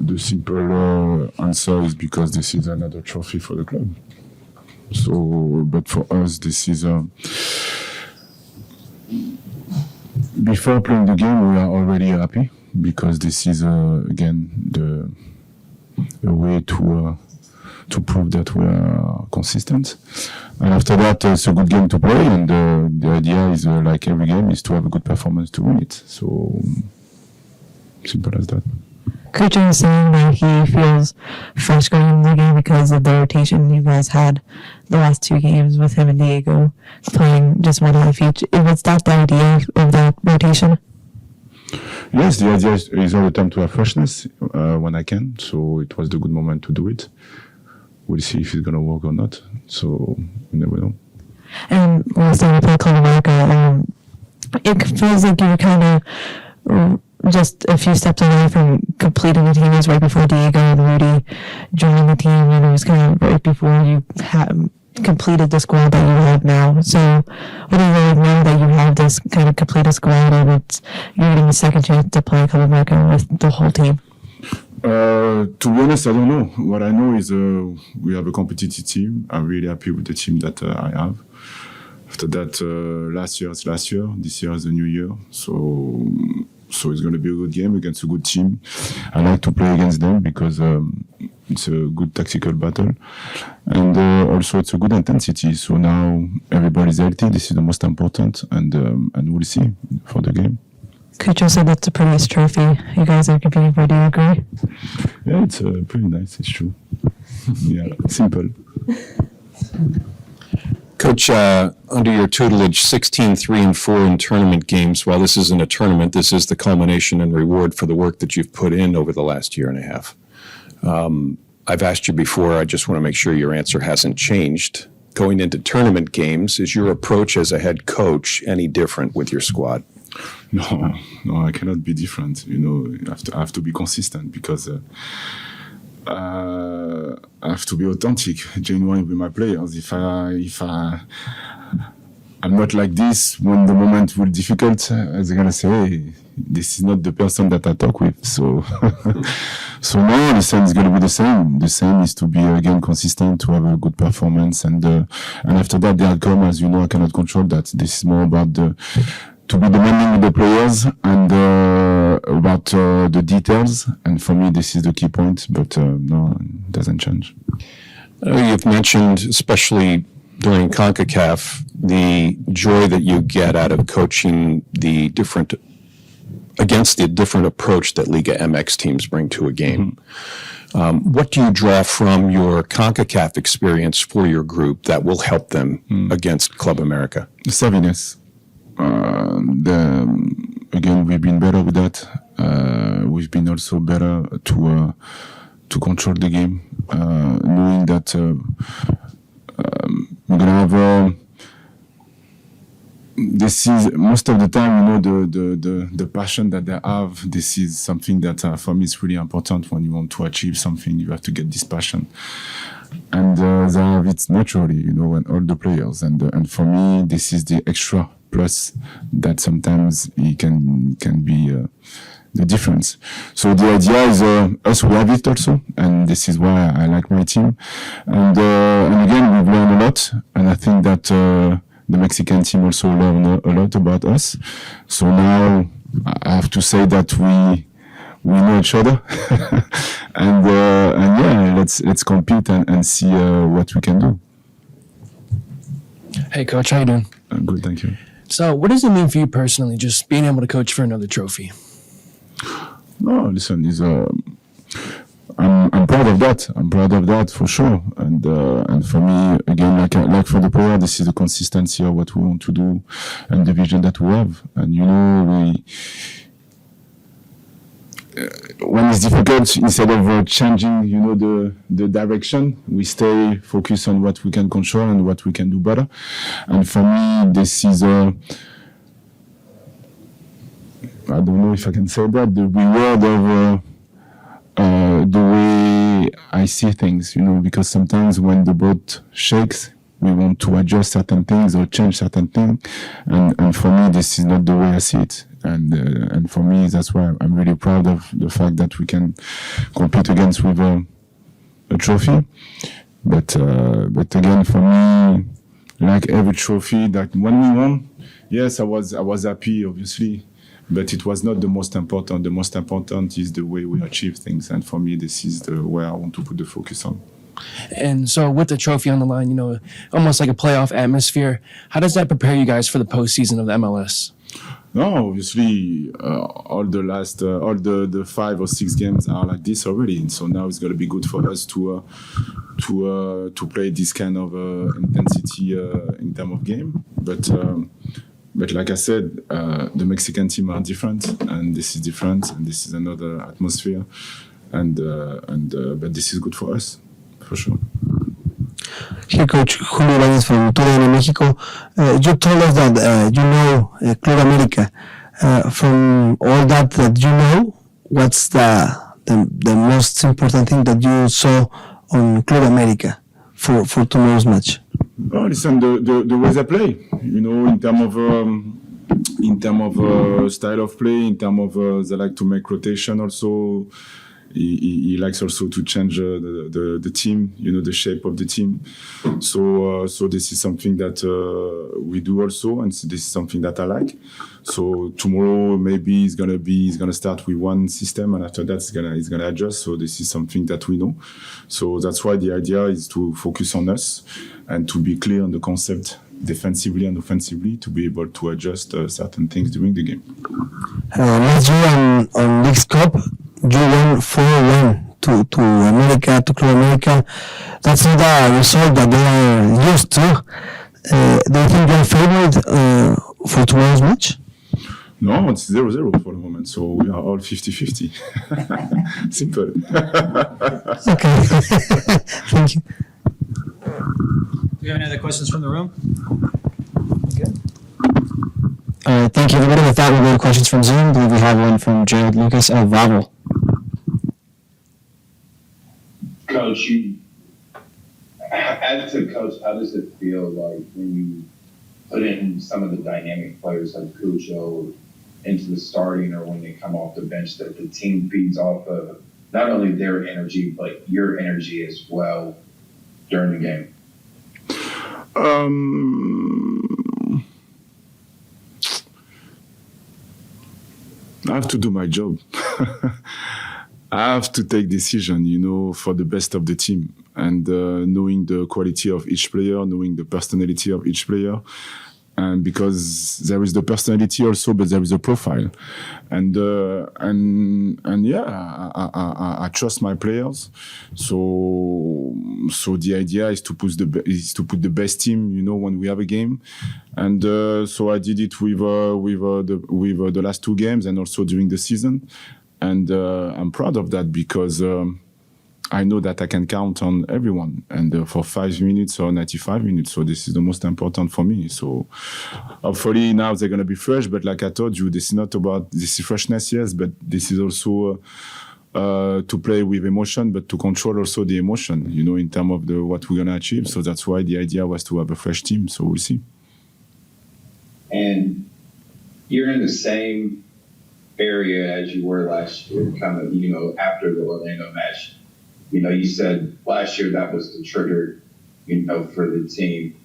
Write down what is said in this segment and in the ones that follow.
The simple answer is because this is another trophy for the club. So, but for us, this is before playing the game, we are already happy because this is again the way to prove that we are consistent. And after that, it's a good game to play, and the idea is, like every game, is to have a good performance to win it. So, simple as that. Coach is saying that he feels fresh going into the game because of the rotation you guys had the last 2 games with him and Diego playing just one half each. Was that the idea of that rotation? Yes, the idea is all the time to have freshness when I can. So it was the good moment to do it. We'll see if it's going to work or not. So we never know. And last time we played Club America, it feels like you were kind of just a few steps away from completing the team. It was right before Diego and Rudy joined the team, and it was kind of right before you had completed the squad that you have now. So what do you really know that you have this kind of completed squad, and you're getting a second chance to play Club America with the whole team? To be honest, I don't know. What I know is we have a competitive team. I'm really happy with the team that I have. After that, last year is last year. This year is a new year. So it's going to be a good game against a good team. I like to play against them because it's a good tactical battle. And also it's a good intensity. So now everybody's healthy. This is the most important. And we'll see for the game. Kucho said that's the prettiest trophy you guys are competing for. Do you agree? Yeah, it's pretty nice. It's true. Yeah, simple. Coach, under your tutelage, 16-3-4 in tournament games. While this isn't a tournament, this is the culmination and reward for the work that you've put in over the last year and a half. I've asked you before, I just want to make sure your answer hasn't changed. Going into tournament games, is your approach as a head coach any different with your squad? No, I cannot be different. You know, I have to be consistent because I have to be authentic, genuine with my players. If I'm not like this when the moment will be difficult, as I'm gonna say, hey, this is not the person that I talk with. So, so now the same is gonna be the same. The same is to be again consistent, to have a good performance, and after that, the outcome, as you know, I cannot control that. This is more about to be demanding with the players and about the details. And for me, this is the key point, but no, it doesn't change. You've mentioned, especially during CONCACAF, the joy that you get out of coaching against the different approach that Liga MX teams bring to a game. Mm-hmm. What do you draw from your CONCACAF experience for your group that will help them against Club America? Savviness. Again, we've been better with that. We've been also better to control the game, knowing that we're gonna have. This is most of the time, you know, the passion that they have. This is something that for me is really important. When you want to achieve something, you have to get this passion. And they have it naturally, you know, and all the players. And for me, this is the extra plus that sometimes it can be the difference. So the idea is us, we have it also, and this is why I like my team. And again, we've learned a lot, and I think that the Mexican team also learned a lot about us. So now I have to say that we know each other, and yeah, let's compete and see what we can do. Hey, Coach, how you doing? I'm good, thank you. So, what does it mean for you personally, just being able to coach for another trophy? No, listen, I'm proud of that. I'm proud of that for sure. And for me, again, like for the player, this is the consistency of what we want to do and the vision that we have. And you know, when it's difficult, instead of changing, you know, the direction, we stay focused on what we can control and what we can do better. And for me, this is I don't know if I can say that, the reward of the way I see things, you know, because sometimes when the boat shakes, we want to adjust certain things or change certain things. And for me, this is not the way I see it. And for me, that's why I'm really proud of the fact that we can compete against with a trophy. But again, for me, like every trophy, that when we won, yes, I was happy, obviously. But it was not the most important. The most important is the way we achieve things. And for me, this is where I want to put the focus on. And so with the trophy on the line, almost like a playoff atmosphere, how does that prepare you guys for the postseason of the MLS? No, obviously, all the 5 or 6 games are like this already. And so now it's going to be good for us to play this kind of intensity in terms of game. But like I said, the Mexican team are different, and this is different, and this is another atmosphere, but this is good for us, for sure. Here, Coach Julio Ibanez from TUDN Mexico. You told us that you know Club America. From all that you know, what's the most important thing that you saw on Club America for tomorrow's match? Oh, listen, the way they play, in terms of style of play, in terms of they like to make rotation also. He likes also to change the team, the shape of the team. So this is something that we do also, and this is something that I like. So tomorrow maybe he's gonna start with one system, and after that he's gonna adjust. So this is something that we know. So that's why the idea is to focus on us and to be clear on the concept defensively and offensively, to be able to adjust certain things during the game. Last year on League's Cup, you won 4-1 to America, to Club America. That's not a result that they are used to. Do you think you're favored for tomorrow's match? No, it's 0-0 for the moment, so we are all 50-50. Simple. Okay. Thank you. Do we have any other questions from the room? Good. All right, thank you, everybody. With that, we'll go to questions from Zoom. I believe we have one from Gerald Lucas of Vavel. Coach, as a coach, how does it feel like when you put in some of the dynamic players like Cujo into the starting, or when they come off the bench, that the team feeds off of not only their energy, but your energy as well during the game? I have to do my job. I have to take decision, for the best of the team, and knowing the quality of each player, knowing the personality of each player, and because there is the personality also, but there is a profile, and yeah, I trust my players. So the idea is to put the best team, when we have a game, and so I did it with the last 2 games and also during the season. And I'm proud of that because I know that I can count on everyone, and for 5 minutes or 95 minutes. So this is the most important for me. So hopefully now they're going to be fresh. But like I told you, this is not about this freshness, yes, but this is also to play with emotion, but to control also the emotion, in terms of what we're going to achieve. So that's why the idea was to have a fresh team. So we'll see. And you're in the same area as you were last year, kind of, after the Orlando match. You said last year that was the trigger, for the team.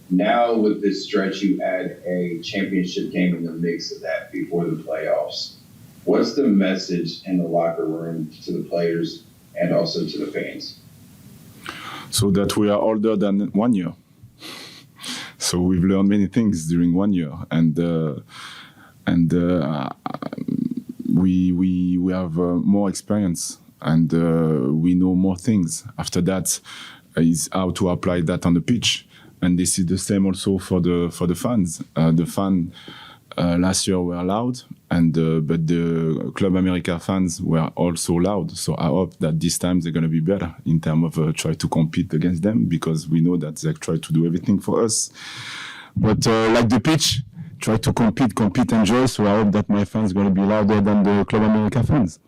Now with this stretch, you add a championship game in the mix of that before the playoffs. What's the message in the locker room to the players and also to the fans? So that we are older than 1 year. So we've learned many things during 1 year, and we have more experience, and we know more things. After that is how to apply that on the pitch, and this is the same also for the fans. The fan last year were loud, but the Club America fans were also loud. So I hope that this time they're going to be better in terms of try to compete against them, because we know that they try to do everything for us. But like the pitch, try to compete, enjoy. So I hope that my fans are going to be louder than the Club America fans.